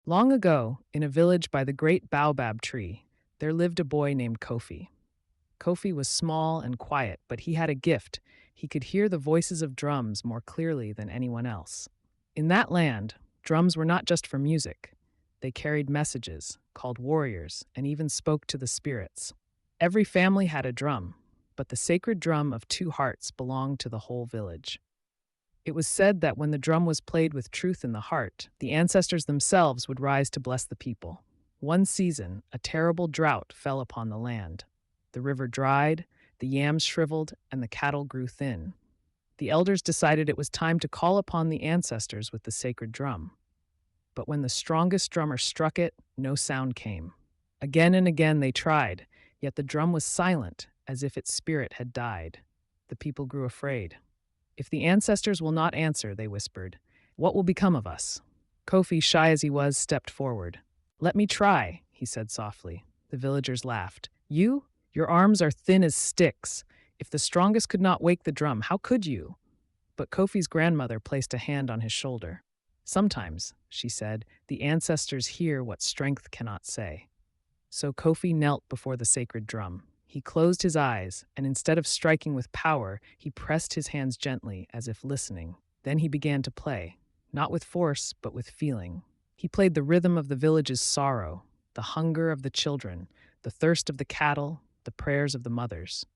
Long ago, in a village by the great baobab tree, there lived a boy named Kofi. Kofi was small and quiet, but he had a gift. He could hear the voices of drums more clearly than anyone else. In that land, drums were not just for music. They carried messages, called warriors, and even spoke to the spirits. Every family had a drum, but the sacred drum of two hearts belonged to the whole village. It was said that when the drum was played with truth in the heart, the ancestors themselves would rise to bless the people. One season, a terrible drought fell upon the land. The river dried, the yams shriveled, and the cattle grew thin. The elders decided it was time to call upon the ancestors with the sacred drum. But when the strongest drummer struck it, no sound came. Again and again they tried, yet the drum was silent, as if its spirit had died. The people grew afraid. "If the ancestors will not answer," they whispered, "what will become of us?" Kofi, shy as he was, stepped forward. "Let me try," he said softly. The villagers laughed. "You? Your arms are thin as sticks. If the strongest could not wake the drum, how could you?" But Kofi's grandmother placed a hand on his shoulder. "Sometimes," she said, "the ancestors hear what strength cannot say." So Kofi knelt before the sacred drum. He closed his eyes, and instead of striking with power, he pressed his hands gently, as if listening. Then he began to play, not with force, but with feeling. He played the rhythm of the village's sorrow, the hunger of the children, the thirst of the cattle, the prayers of the mothers.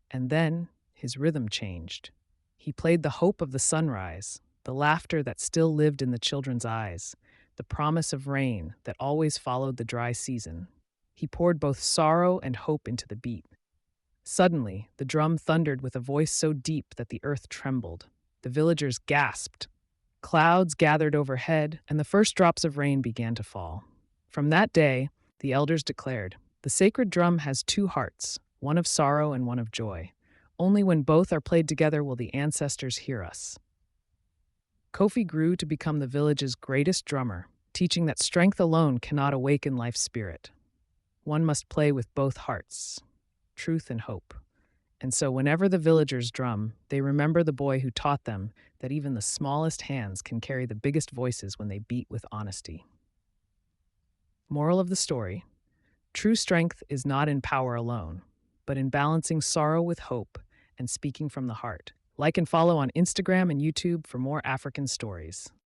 And then his rhythm changed. He played the hope of the sunrise, the laughter that still lived in the children's eyes, the promise of rain that always followed the dry season. He poured both sorrow and hope into the beat. Suddenly, the drum thundered with a voice so deep that the earth trembled. The villagers gasped. Clouds gathered overhead, and the first drops of rain began to fall. From that day, the elders declared, "The sacred drum has two hearts, one of sorrow and one of joy. Only when both are played together will the ancestors hear us." Kofi grew to become the village's greatest drummer, teaching that strength alone cannot awaken life's spirit. One must play with both hearts, truth and hope. And so whenever the villagers drum, they remember the boy who taught them that even the smallest hands can carry the biggest voices when they beat with honesty. Moral of the story: true strength is not in power alone, but in balancing sorrow with hope and speaking from the heart. Like and follow on Instagram and YouTube for more African stories.